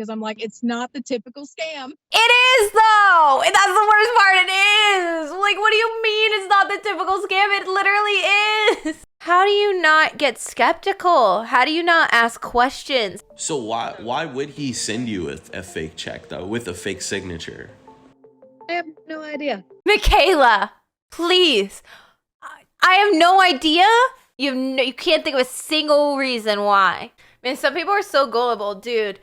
because I'm like, it's not the typical scam. It is, though. And that's the worst part. It is. Like, what do you mean it's not the typical scam? It literally is. How do you not get skeptical? How do you not ask questions? So why would he send you a fake check, though, with a fake signature? I have no idea. Michaela, please. I have no idea. You can't think of a single reason why. Man, some people are so gullible. Dude,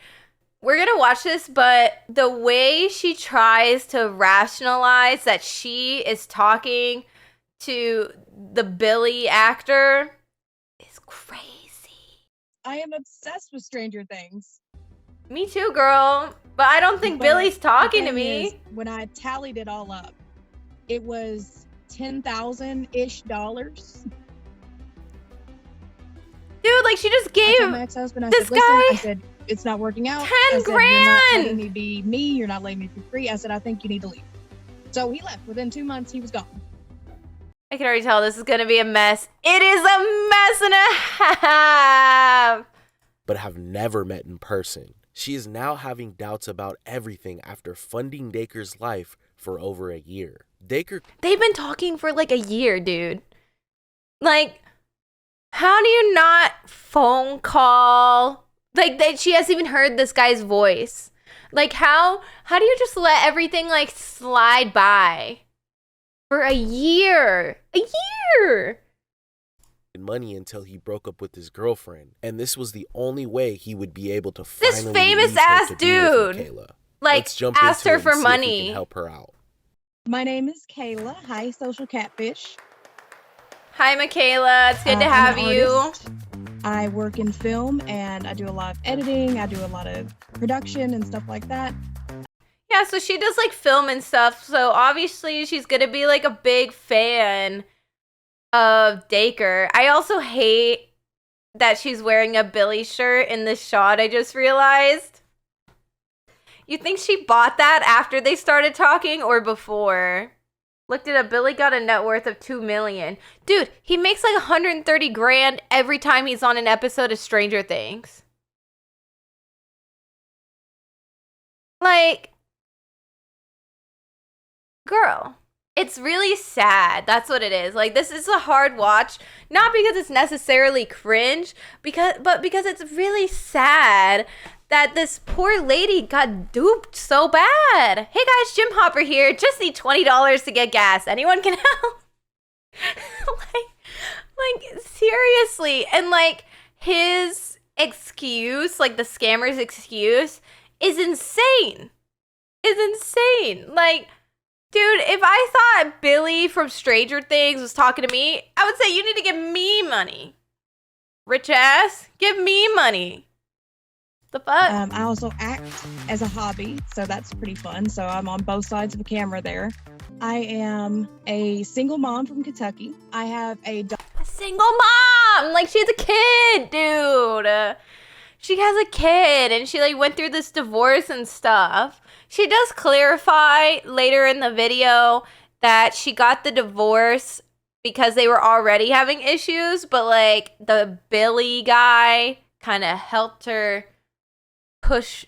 we're going to watch this, but the way she tries to rationalize that she is talking to the Billy actor is crazy. I am obsessed with Stranger Things. Me too, girl. But I don't think Billy's talking to me. When I tallied it all up, it was $10,000-ish. Dude, like she just gave my ex-husband, this guy. I said, it's not working out. 10 grand. You're not letting me be me. You're not letting me be free. I said, I think you need to leave. So he left. Within 2 months, he was gone. I can already tell this is going to be a mess. It is a mess and a half. But have never met in person. She is now having doubts about everything after funding Dacre's life for over a year. Dacre... They've been talking for like a year, dude. Like, how do you not phone call? Like, that she hasn't even heard this guy's voice. Like, how do you just let everything, like, slide by? For a year. A year! Money until he broke up with his girlfriend, and this was the only way he would be able to finally this famous ass dude like asked her for money. Help her out. My name is Kayla. Hi, social catfish. Hi, Michaela. It's good to have you. Artist. I work in film and I do a lot of editing. I do a lot of production and stuff like that. Yeah, so she does like film and stuff. So obviously she's gonna be like a big fan of Dacre. I also hate that she's wearing a Billy shirt in this shot. I just realized. You think she bought that after they started talking or before? Looked it up. Billy got a net worth of $2 million. Dude, he makes like 130 grand every time he's on an episode of Stranger Things. Like, girl. It's really sad. That's what it is. Like, this is a hard watch. Not because it's necessarily cringe, but because it's really sad that this poor lady got duped so bad. Hey guys, Jim Hopper here. Just need $20 to get gas. Anyone can help? like seriously. And like his excuse, like the scammer's excuse, is insane. Like, dude, if I thought Billy from Stranger Things was talking to me, I would say you need to give me money. Rich ass, give me money. The fuck? I also act as a hobby, so that's pretty fun. So I'm on both sides of the camera there. I am a single mom from Kentucky. I have a single mom! Like, she has a kid, dude. She has a kid, and she, like, went through this divorce and stuff. She does clarify later in the video that she got the divorce because they were already having issues, but, like, the Billy guy kind of helped her push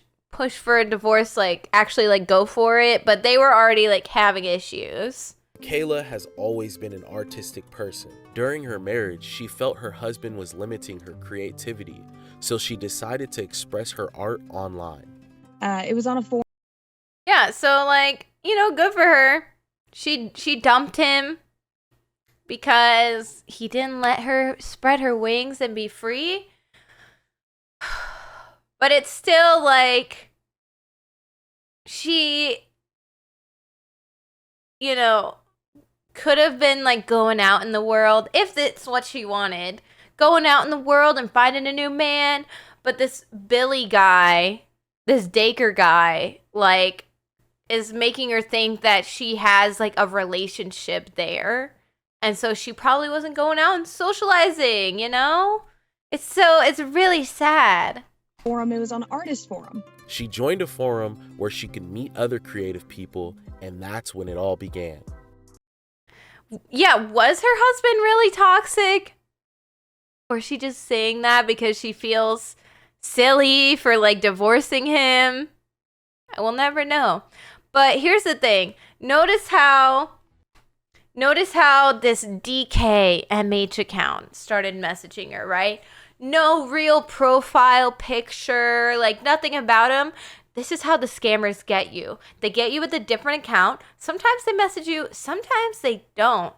for a divorce, like, actually, like, go for it, but they were already, like, having issues. Kayla has always been an artistic person. During her marriage, she felt her husband was limiting her creativity, so she decided to express her art online. It was on a forum. Yeah, so, like, you know, good for her. She dumped him because he didn't let her spread her wings and be free. But it's still, like, she, you know, could have been, like, going out in the world, if it's what she wanted, going out in the world and finding a new man. But this Billy guy, this Dacre guy, like, is making her think that she has, like, a relationship there. And so she probably wasn't going out and socializing, you know? It's really sad. Forum. It was on Artist Forum. She joined a forum where she could meet other creative people, and that's when it all began. Yeah, was her husband really toxic? Or is she just saying that because she feels silly for like divorcing him. I will never know. But here's the thing. Notice how this DK MH account started messaging her, right? No real profile picture, like nothing about him. This is how the scammers get you. They get you with a different account. Sometimes they message you, sometimes they don't.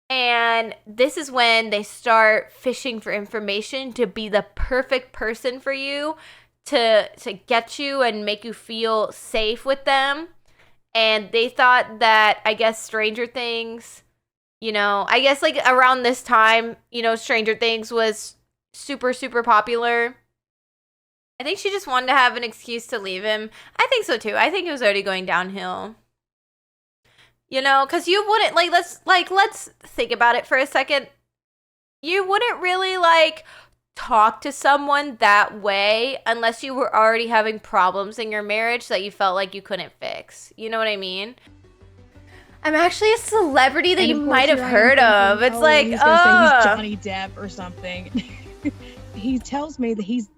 And this is when they start fishing for information to be the perfect person for you, to get you and make you feel safe with them. And they thought that, I guess, Stranger Things, you know, I guess like around this time, you know, Stranger Things was super, super popular. I think she just wanted to have an excuse to leave him. I think so too. I think it was already going downhill. You know, because you wouldn't, let's think about it for a second. You wouldn't really, talk to someone that way unless you were already having problems in your marriage that you felt like you couldn't fix. You know what I mean? I'm actually a celebrity that you might have heard of. It's like, he's gonna say he's Johnny Depp or something. He tells me that he's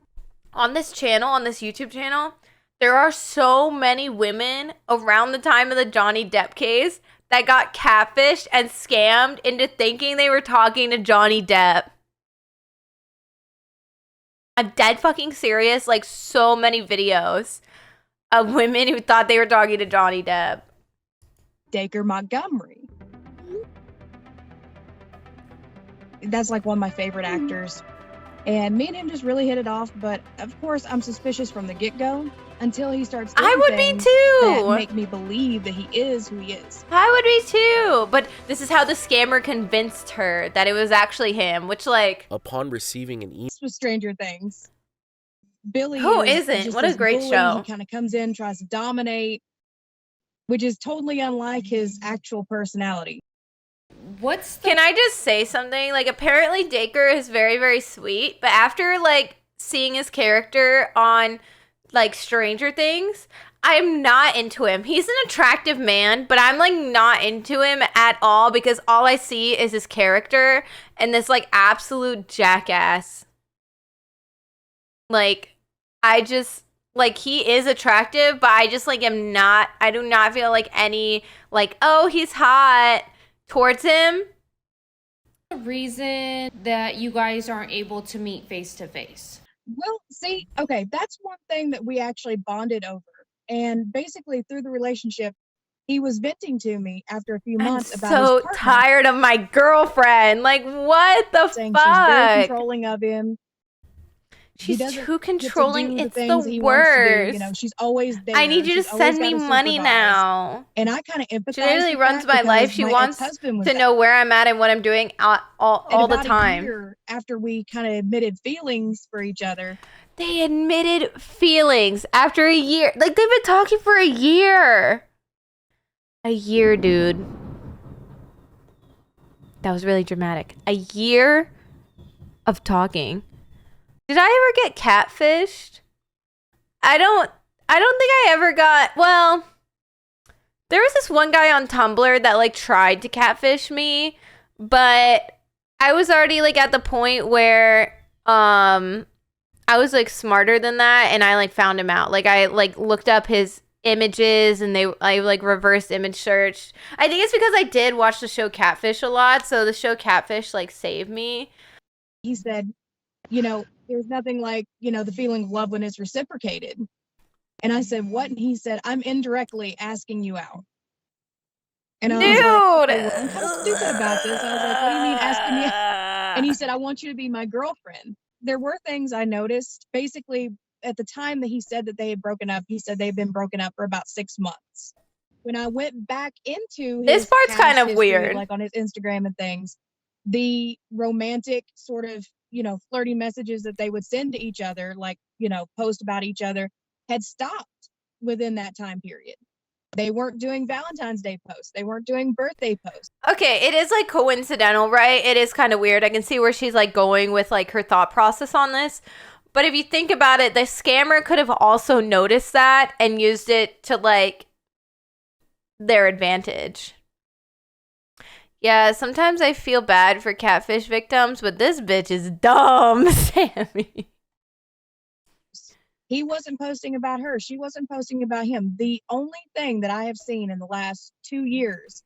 on this channel, on this YouTube channel, there are so many women around the time of the Johnny Depp case that got catfished and scammed into thinking they were talking to Johnny Depp. I'm dead fucking serious. Like, so many videos of women who thought they were talking to Johnny Depp. Dacre Montgomery. That's like one of my favorite actors. And me and him just really hit it off, but of course I'm suspicious from the get-go until he starts doing I would be things too. that make me believe that he is who he is. I would be too. But this is how the scammer convinced her that it was actually him, which, like, Upon receiving an email, This was Stranger Things. Billy Who is isn't? just What a this great bully. show. He kind of comes in, tries to dominate, which is totally unlike his actual personality. Can I just say something? Like, apparently Dacre is very, very sweet, but after, like, seeing his character on, like, Stranger Things, I'm not into him. He's an attractive man, but I'm, like, not into him at all because all I see is his character and this, like, absolute jackass. Like, I just, like, he is attractive, but I just, like, I do not feel like any, like, oh, he's hot towards him. The reason that you guys aren't able to meet face to face? Well, see, okay, that's one thing that we actually bonded over. And basically, through the relationship, he was venting to me after a few months I'm about so his partner, tired of my girlfriend. Like, what the saying she's very fuck? controlling of him. He She's doesn't too get to controlling. do It's things the he wants to do. worst. You know, she's always there. I need you to She's always send me gotta money supervise. now. And I kind of empathize. She literally with runs that my life. because She my wants ex-husband was to know where I'm at and what I'm doing all the about time. A year after we kind of admitted feelings for each other. They admitted feelings after a year. Like, they've been talking for a year. A year, dude. That was really dramatic. A year of talking. Did I ever get catfished? I don't think I ever got, well, there was this one guy on Tumblr that, like, tried to catfish me, but I was already, like, at the point where I was, like, smarter than that, and I, like, found him out. Like, I, like, looked up his images, and I, like, reverse image searched. I think it's because I did watch the show Catfish a lot, so the show Catfish, like, saved me. He said, you know, there's nothing like, you know, the feeling of love when it's reciprocated. And I said, what? And he said, I'm indirectly asking you out. And I was like, okay, well, I'm kind of stupid about this. I was like, what do you mean asking me out? And he said, I want you to be my girlfriend. There were things I noticed. Basically, at the time that he said that they had broken up, he said they've been broken up for about 6 months. When I went back into This his part's past kind of history, weird. like on his Instagram and things, the romantic sort of, you know, flirty messages that they would send to each other, like, you know, post about each other, had stopped within that time period. They weren't doing Valentine's Day posts. They weren't doing birthday posts. Okay, it is, like, coincidental, right? It is kind of weird. I can see where she's, like, going with, like, her thought process on this. But if you think about it, the scammer could have also noticed that and used it to, like, their advantage. Yeah, sometimes I feel bad for catfish victims, but this bitch is dumb, Sammy. He wasn't posting about her. She wasn't posting about him. The only thing that I have seen in the last 2 years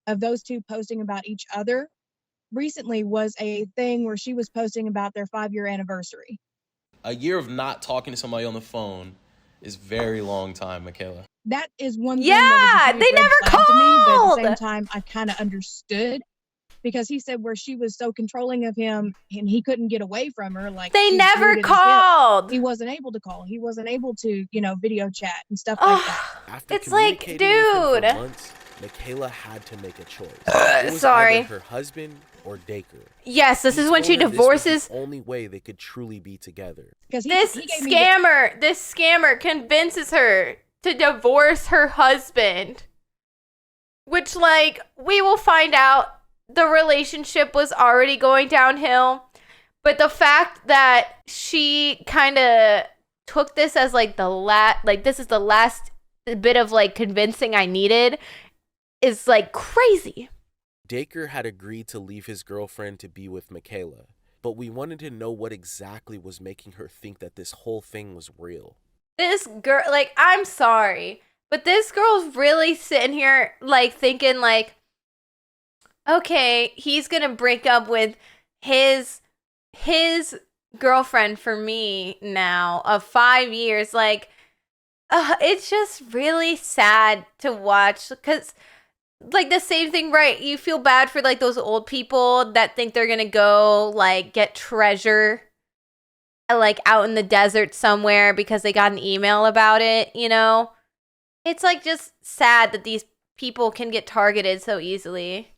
of those two posting about each other recently was a thing where she was posting about their 5-year anniversary. A year of not talking to somebody on the phone is very long time, Michaela. That is one thing Yeah, that was a huge they red never flag to me, but at the called. same time, I kind of understood because he said where she was so controlling of him and he couldn't get away from her. Like They she's never glued at his hip. called. He wasn't able to call. He wasn't able to, video chat and stuff like that. After It's like, communicating with him for dude. months, Michaela had to make a choice. It was sorry. either her husband or Dacre. Yes, this He is when she told her this was divorces. the only way they could truly be together. Because This he gave me scammer convinces her to divorce her husband. Which, like, we will find out the relationship was already going downhill. But the fact that she kind of took this as, like, this is the last bit of, like, convincing I needed is, like, crazy. Dacre had agreed to leave his girlfriend to be with Michaela, but we wanted to know what exactly was making her think that this whole thing was real. This girl, like, I'm sorry, but this girl's really sitting here, like, thinking, like, okay, he's gonna break up with his girlfriend for me now of 5 years. Like, it's just really sad to watch because, like, the same thing, right? You feel bad for, like, those old people that think they're gonna go, like, get treasure, like, out in the desert somewhere because they got an email about it, you know? It's, like, just sad that these people can get targeted so easily.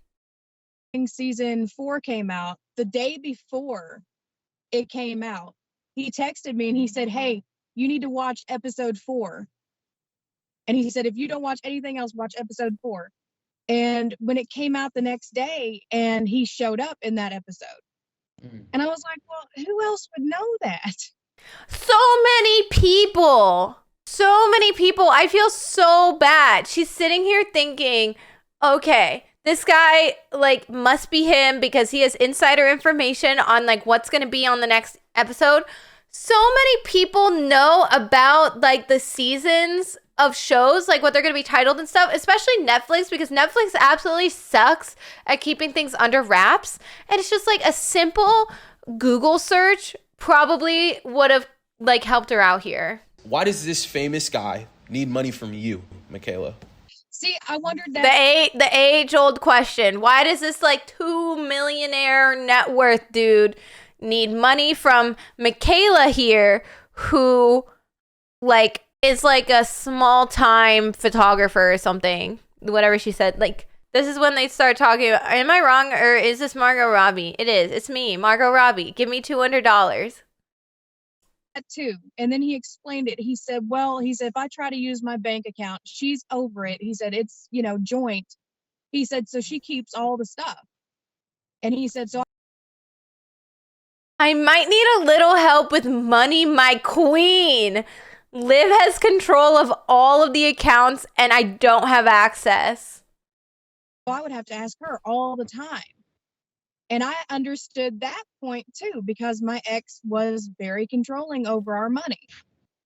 season 4 came out. The day before it came out, he texted me and he said, "Hey, you need to watch episode 4." And he said, "If you don't watch anything else, watch episode 4." And when it came out the next day, and he showed up in that episode. And I was like, well, who else would know that? So many people. So many people. I feel so bad. She's sitting here thinking, okay, this guy, like, must be him because he has insider information on, like, what's going to be on the next episode. So many people know about, like, the seasons of shows, like what they're going to be titled and stuff, especially Netflix, because Netflix absolutely sucks at keeping things under wraps. And it's just like a simple Google search probably would have, like, helped her out here. Why does this famous guy need money from you, Michaela? See, I wondered that. The age-old question. Why does this, like, 2 millionaire net worth dude need money from Michaela here, who, like, is like a small-time photographer or something? Whatever she said. Like, this is when they start talking about, am I wrong, or is this Margot Robbie? It is. It's me, Margot Robbie. Give me $200. That too. And then he explained it. He said, if I try to use my bank account, she's over it. He said, it's, joint. He said, so she keeps all the stuff. And he said, so I might need a little help with money, my queen. Liv has control of all of the accounts and I don't have access. I would have to ask her all the time. And I understood that point too, because my ex was very controlling over our money.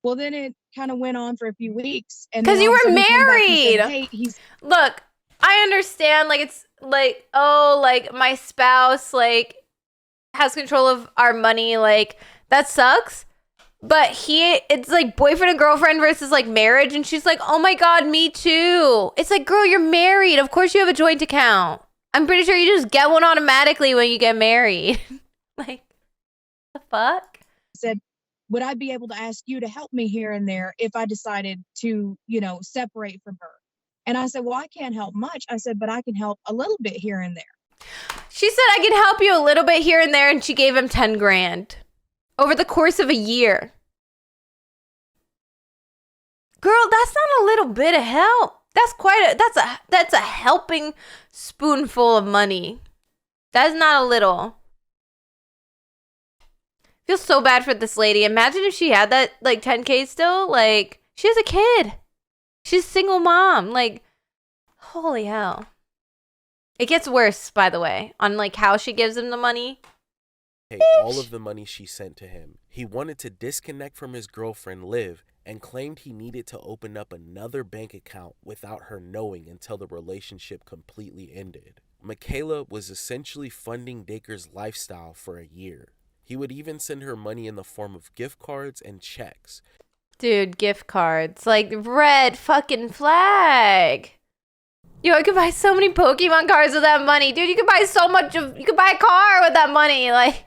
Well, then it kind of went on for a few weeks. Because you were married. Said, hey, Look, I understand, like, it's like, oh, like, my spouse, like, has control of our money. Like, that sucks. But it's like boyfriend and girlfriend versus, like, marriage. And she's like, oh my God, me too. It's like, girl, you're married. Of course you have a joint account. I'm pretty sure you just get one automatically when you get married. Like, the fuck? Said, would I be able to ask you to help me here and there if I decided to, separate from her? And I said, well, I can't help much. I said, but I can help a little bit here and there. She said, I can help you a little bit here and there. And she gave him 10 grand over the course of a year. Girl, that's not a little bit of help. That's a helping spoonful of money. That's not a little. I feel so bad for this lady. Imagine if she had that, like, 10K still. Like, she has a kid. She's a single mom. Like, holy hell. It gets worse, by the way, on, like, how she gives him the money. All of the money she sent to him. He wanted to disconnect from his girlfriend, Liv, and claimed he needed to open up another bank account without her knowing until the relationship completely ended. Michaela was essentially funding Dacre's lifestyle for a year. He would even send her money in the form of gift cards and checks. Dude, gift cards. Like, red fucking flag. Yo, I could buy so many Pokemon cards with that money. Dude, you could buy so much of... You could buy a car with that money. Like,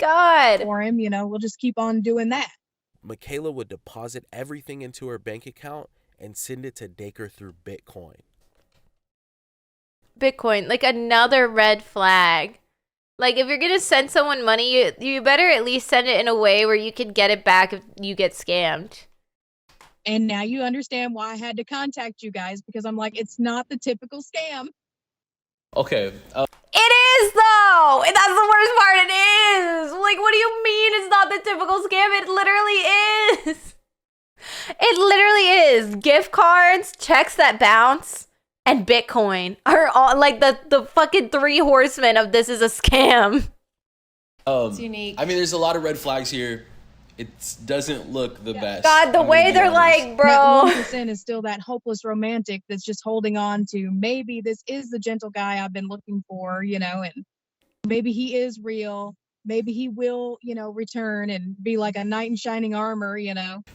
God. For him, we'll just keep on doing that. Michaela would deposit everything into her bank account and send it to Dacre through Bitcoin. Bitcoin, like another red flag. Like, if you're gonna send someone money, you better at least send it in a way where you can get it back if you get scammed. And now you understand why I had to contact you guys, because I'm like, it's not the typical scam. Okay. It is, though! And that's the worst part, it is! Like, what do you mean it's not the typical scam? It literally is! It literally is. Gift cards, checks that bounce, and Bitcoin are all, like, the fucking three horsemen of this is a scam. It's unique. I mean, there's a lot of red flags here. It doesn't look the best. God, the I'm way gonna be they're honest. like, bro. That 1% is still that hopeless romantic that's just holding on to, maybe this is the gentle guy I've been looking for, and maybe he is real. Maybe he will, return and be like a knight in shining armor,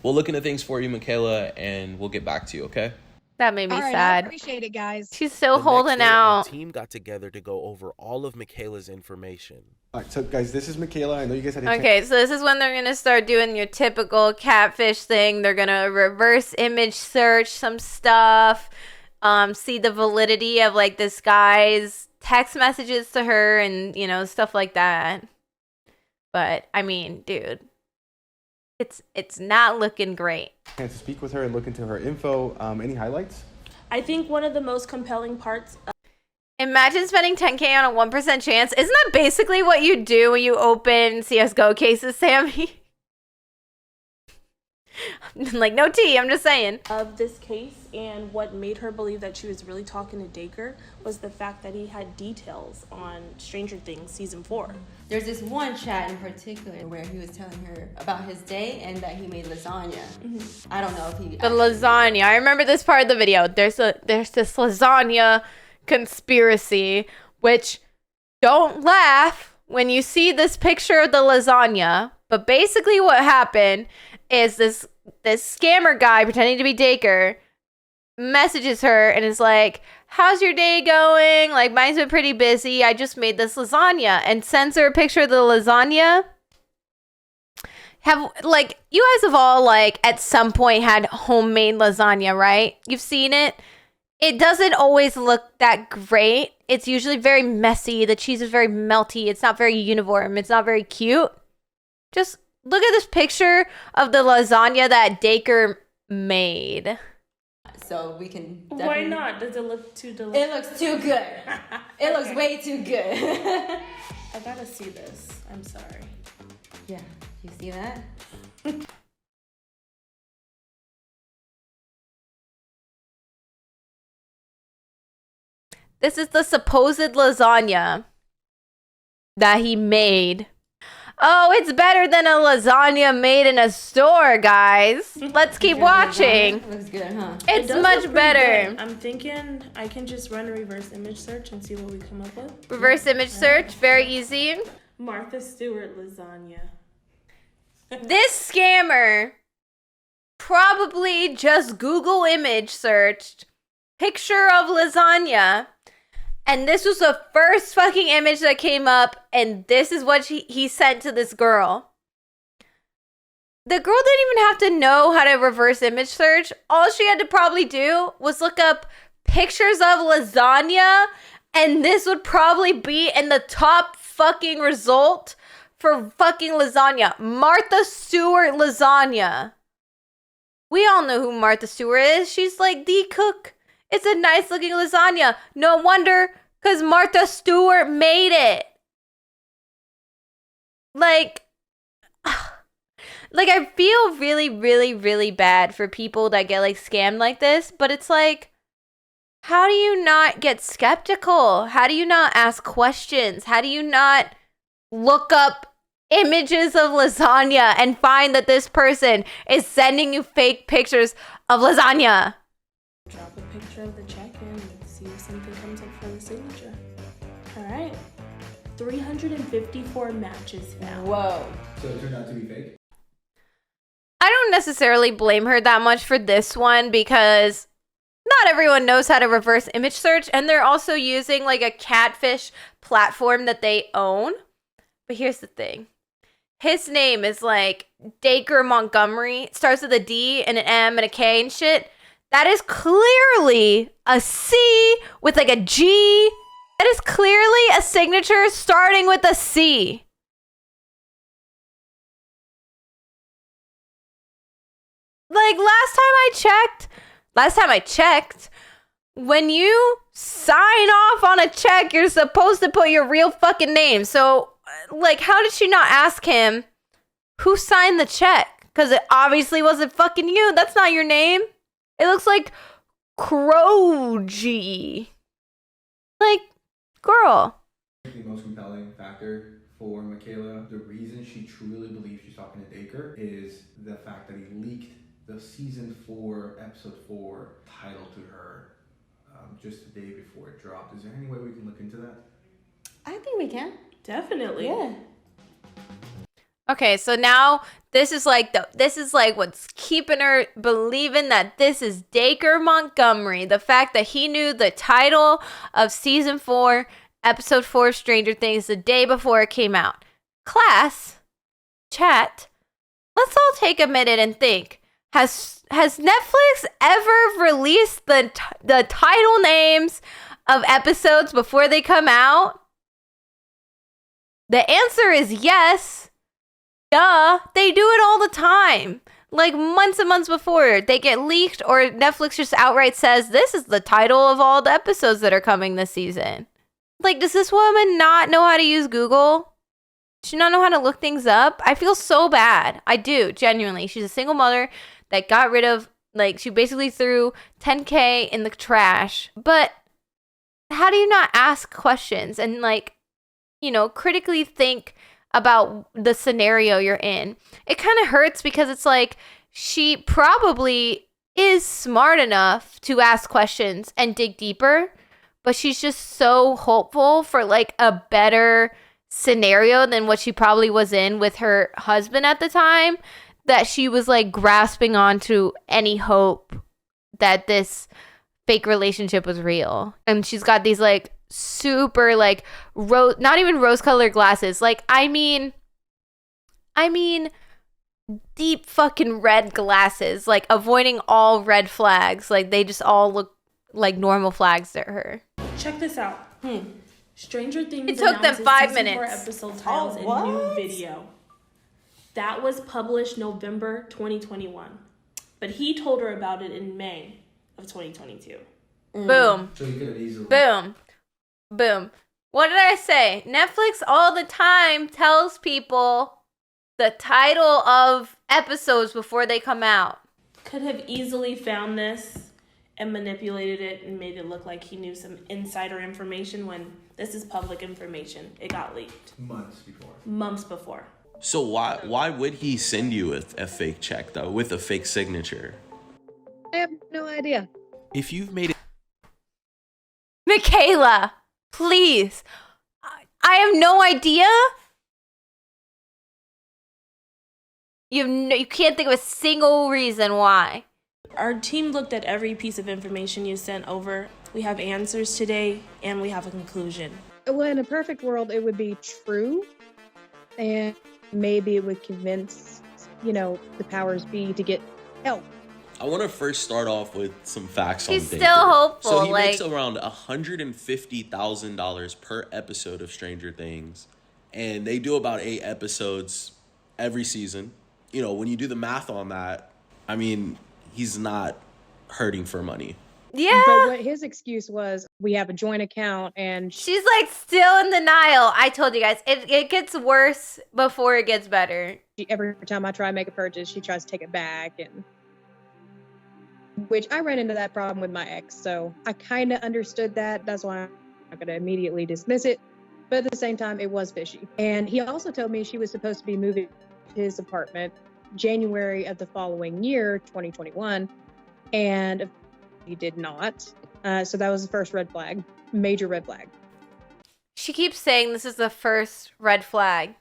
We'll look into things for you, Michaela, and we'll get back to you, okay? That made me All right, I sad. appreciate it, guys. She's still The next holding day, out. Our team got together to go over all of Michaela's information. All right, so guys, this is Michaela. I know you guys had a Okay, so this is when they're gonna start doing your typical catfish thing. They're gonna reverse image search some stuff, see the validity of like this guy's text messages to her and stuff like that. But I mean, dude, it's not looking great. chance to speak with her and look into her info. Any highlights? I think one of the most compelling parts. Imagine spending 10K on a 1% chance. Isn't that basically what you do when you open CSGO cases, Sammy? Like, no tea, I'm just saying. Of this case, and what made her believe that she was really talking to Dacre was the fact that he had details on Stranger Things season 4. There's this one chat in particular where he was telling her about his day and that he made lasagna. I don't know if he... The lasagna. I remember this part of the video. There's this lasagna conspiracy, which don't laugh when you see this picture of the lasagna. But basically what happened is this scammer guy pretending to be Dacre messages her and is like, how's your day going? Like, mine's been pretty busy. I just made this lasagna, and sends her a picture of the lasagna. You guys have all, like, at some point had homemade lasagna, right? You've seen it. It doesn't always look that great. It's usually very messy. The cheese is very melty. It's not very uniform. It's not very cute. Just look at this picture of the lasagna that Dacre made. So we can Why definitely... not? Does it look too delicious? It looks too good. It looks way too good. I gotta see this. I'm sorry. Yeah, you see that? This is the supposed lasagna that he made. Oh, it's better than a lasagna made in a store, guys. Let's keep watching. Looks good, huh? It It's does much look pretty better. good. I'm thinking I can just run a reverse image search and see what we come up with. Reverse image search, very easy. Martha Stewart lasagna. This scammer probably just Google image searched picture of lasagna, and this was the first fucking image that came up, and this is what he sent to this girl. The girl didn't even have to know how to reverse image search. All she had to probably do was look up pictures of lasagna, and this would probably be in the top fucking result for fucking lasagna. Martha Stewart lasagna. We all know who Martha Stewart is. She's like the cook. It's a nice looking lasagna. No wonder, because Martha Stewart made it. Like I feel really, really, really bad for people that get like scammed like this, but it's like, how do you not get skeptical? How do you not ask questions? How do you not look up images of lasagna and find that this person is sending you fake pictures of lasagna. Drop a picture of the check in and see if something comes up for the signature. All right. 354 matches found. Whoa. So it turned out to be fake? I don't necessarily blame her that much for this one because not everyone knows how to reverse image search, and they're also using like a catfish platform that they own. But here's the thing. His name is like Dacre Montgomery. It starts with a D and an M and a K and shit. That is clearly a C with like a G. That is clearly a signature starting with a C. Like last time I checked, when you sign off on a check, you're supposed to put your real fucking name. So, like, how did she not ask him who signed the check? Because it obviously wasn't fucking you. That's not your name. It looks like Croji. Like, girl. The most compelling factor for Michaela, the reason she truly believes she's talking to Dacre is the fact that he leaked the season 4, episode 4 title to her just the day before it dropped. Is there any way we can look into that? I think we can. Definitely. Yeah. Okay, so now this is like what's keeping her believing that this is Dacre Montgomery. The fact that he knew the title of season 4, episode 4 of Stranger Things the day before it came out. Class, chat, let's all take a minute and think. Has Netflix ever released the title names of episodes before they come out? The answer is yes. Duh, they do it all the time. Like months and months before they get leaked, or Netflix just outright says, this is the title of all the episodes that are coming this season. Like, does this woman not know how to use Google? Does she not know how to look things up? I feel so bad. I do, genuinely. She's a single mother that got rid of, like, she basically threw $10K in the trash. But how do you not ask questions and, like, you know, critically think about the scenario you're in? It kind of hurts because it's like she probably is smart enough to ask questions and dig deeper, but she's just so hopeful for like a better scenario than what she probably was in with her husband at the time, that she was like grasping onto any hope that this fake relationship was real. And she's got these like super like not even rose colored glasses, like I mean deep fucking red glasses, like avoiding all red flags. Like they just all look like normal flags to her. Check this out. Stranger Things. It took them 5 minutes. 4 episode titles and new video. That was published November 2021, but he told her about it in May of 2022. Boom. So you could have easily. Boom. Boom. What did I say? Netflix all the time tells people the title of episodes before they come out. Could have easily found this and manipulated it and made it look like he knew some insider information when this is public information. It got leaked. Months before. So why would he send you a fake check though with a fake signature? I have no idea. If you've made it Michaela, please. I have no idea. You can't think of a single reason why. Our team looked at every piece of information you sent over. We have answers today, and we have a conclusion. Well, in a perfect world, it would be true, and maybe it would convince, the powers be to get help. I want to first start off with some facts on She's Dacre. still hopeful. So he makes around $150,000 per episode of Stranger Things, and they do about 8 episodes every season. You know, when you do the math on that, I mean, he's not hurting for money. Yeah. But what his excuse was, we have a joint account, and she's like still in denial. I told you guys, it gets worse before it gets better. Every time I try to make a purchase, she tries to take it back, and which I ran into that problem with my ex, so I kind of understood that. That's why I'm not going to immediately dismiss it. but at the same time, it was fishy. And he also told me she was supposed to be moving to his apartment January of the following year, 2021, and he did not. So that was the first red flag, major red flag. She keeps saying this is the first red flag.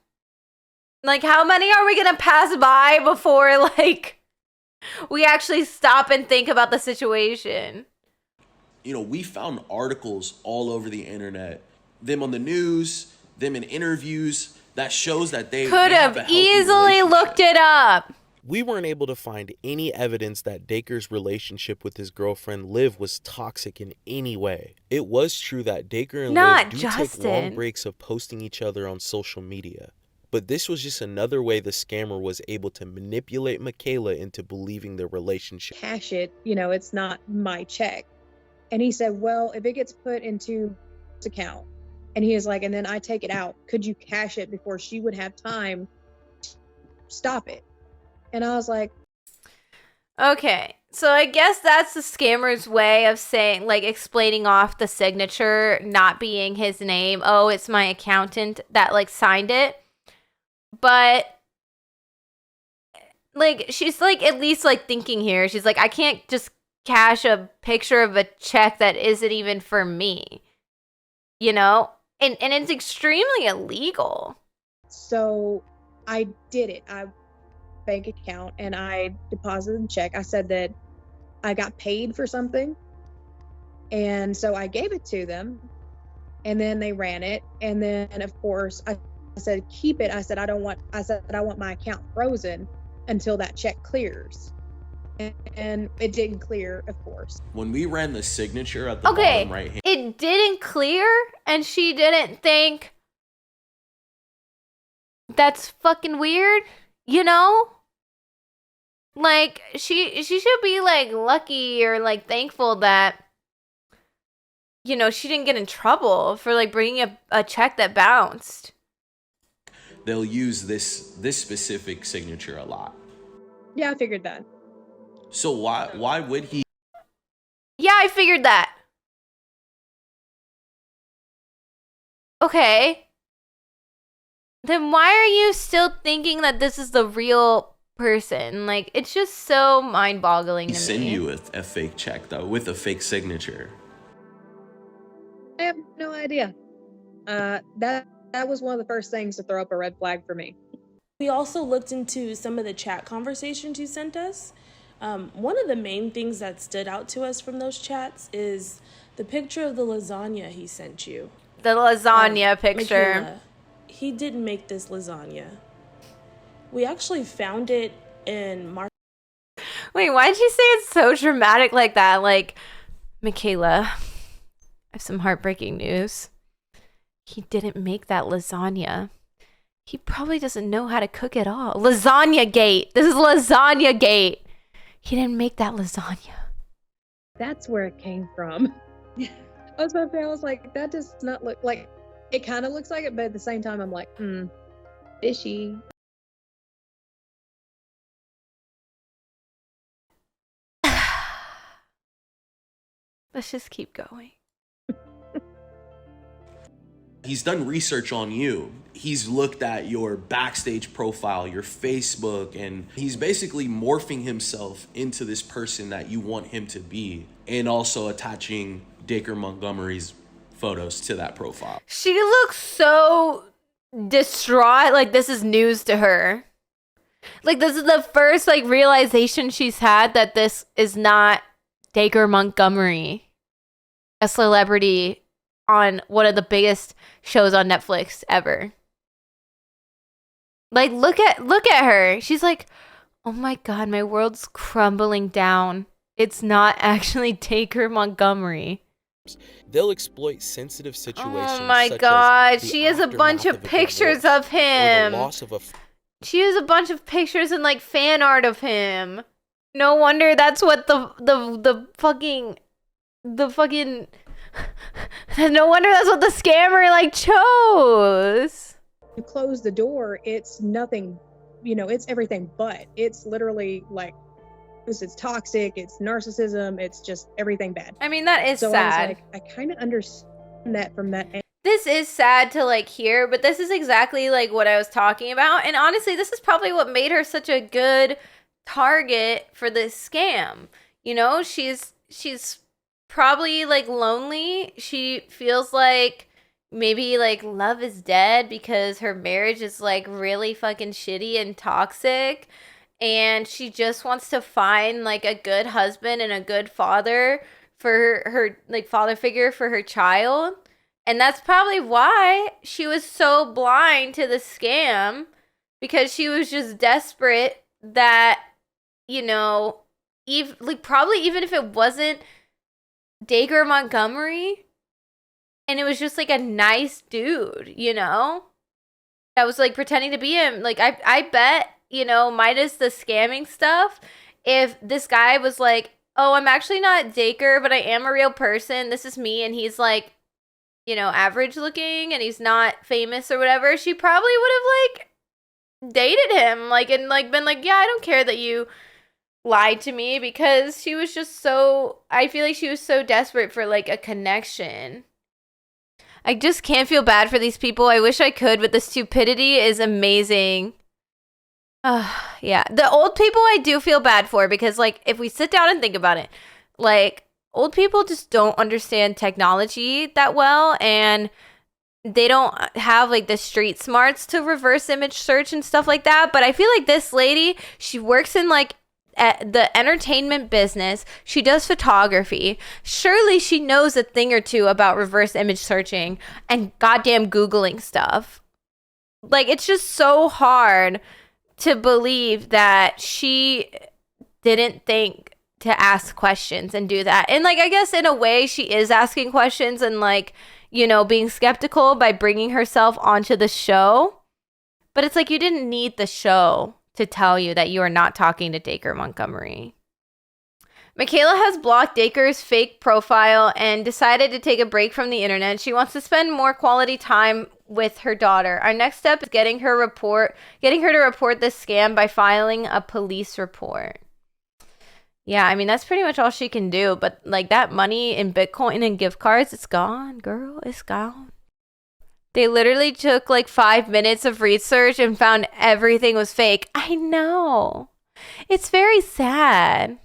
Like, how many are we gonna pass by before, like, we actually stop and think about the situation? You know, we found articles all over the internet, them on the news, them in interviews, that shows that they could have have easily looked it up. We weren't able to find any evidence that Dacre's relationship with his girlfriend Liv was toxic in any way. It was true that Dacre and Liv do take long breaks of posting each other on social media. But this was just another way the scammer was able to manipulate Michaela into believing their relationship. Cash it, you know, it's not my check. And he said, well, if it gets put into his account, and he was like, and then I take it out, could you cash it before she would have time to stop it? And I was like, okay, so I guess that's the scammer's way of saying, like, explaining off the signature not being his name. Oh, it's my accountant that, like, signed it. But, like, she's, like, at least, like, thinking here. She's like, I can't just cash a picture of a check that isn't even for me. You know? And it's extremely illegal. So I did it. I bank account and I deposited the check. I said that I got paid for something, and so I gave it to them, and then they ran it, and then of course I said keep it. I said I want my account frozen until that check clears, and it didn't clear, of course. When we ran the signature at the bottom right hand, it didn't clear, and she didn't think that's fucking weird, you know? Like, she should be, like, lucky or, like, thankful that, you know, she didn't get in trouble for, like, bringing a check that bounced. they'll use this specific signature a lot. Yeah, I figured that. So why would he? Yeah, I figured that. Okay. Then why are you still thinking that this is the real person? Like, it's just so mind-boggling to me. Send you a fake check though with a fake signature. I have no idea. That was one of the first things to throw up a red flag for me. We also looked into some of the chat conversations you sent us. One of the main things that stood out to us from those chats is the picture of the lasagna he sent you. The lasagna picture. Michaela, he didn't make this lasagna. We actually found it in Wait, why did you say it's so dramatic like that? Like, Michaela, I have some heartbreaking news. He didn't make that lasagna. He probably doesn't know how to cook at all. Lasagna gate. This is lasagna gate. He didn't make that lasagna. That's where it came from. I was like, that does not look like, it kind of looks like it, but at the same time, I'm like, fishy. Let's just keep going. He's done research on you. He's looked at your backstage profile, your Facebook, and he's basically morphing himself into this person that you want him to be, and also attaching Dacre Montgomery's photos to that profile. She looks so distraught, like this is news to her. Like, this is the first, like, realization she's had that this is not Dacre Montgomery, a celebrity on one of the biggest shows on Netflix ever. Like, look at her. She's like, oh my God, my world's crumbling down. It's not actually Dacre Montgomery. They'll exploit sensitive situations. Oh my God, she has a bunch of pictures of him. She has a bunch of pictures and, like, fan art of him. No wonder that's what the fucking no wonder that's what the scammer, like, chose. You close the door, it's nothing, it's everything but. It's literally like, it's toxic, it's narcissism, it's just everything bad. I mean, that is so sad. I was like, I kind of understand that from that end. this is sad to like hear, but this is exactly like what I was talking about. And honestly, this is probably what made her such a good target for this scam. You know, she's probably like lonely. She feels like maybe like love is dead because her marriage is like really fucking shitty and toxic. And she just wants to find like a good husband and a good father for her like father figure for her child. And that's probably why she was so blind to the scam, because she was just desperate that, you know, probably even if it wasn't Dacre Montgomery and it was just like a nice dude, you know, that was like pretending to be him. Like I bet, you know, minus the scamming stuff, if this guy was like, oh, I'm actually not Dacre, but I am a real person. This is me. And he's like, you know, average looking and he's not famous or whatever, she probably would have like dated him, like, and like been like, yeah, I don't care that you lied to me, because she was just so, I feel like she was so desperate for like a connection. I just can't feel bad for these people. I wish I could, but the stupidity is amazing. Yeah, the old people I do feel bad for, because like if we sit down and think about it, like old people just don't understand technology that well, and they don't have like the street smarts to reverse image search and stuff like that. But I feel like this lady, she works in like the entertainment business. She does photography. Surely she knows a thing or two about reverse image searching and goddamn Googling stuff. Like, it's just so hard to believe that she didn't think to ask questions and do that. And like, I guess in a way she is asking questions and like, you know, being skeptical by bringing herself onto the show. But it's like, you didn't need the show to tell you that you are not talking to Dacre Montgomery. Michaela has blocked Dacre's fake profile and decided to take a break from the internet. She wants to spend more quality time with her daughter. Our next step is getting her to report this scam by filing a police report. Yeah, I mean, that's pretty much all she can do. But like, that money in Bitcoin and gift cards, it's gone, girl. It's gone. They literally took like 5 minutes of research and found everything was fake. I know. It's very sad.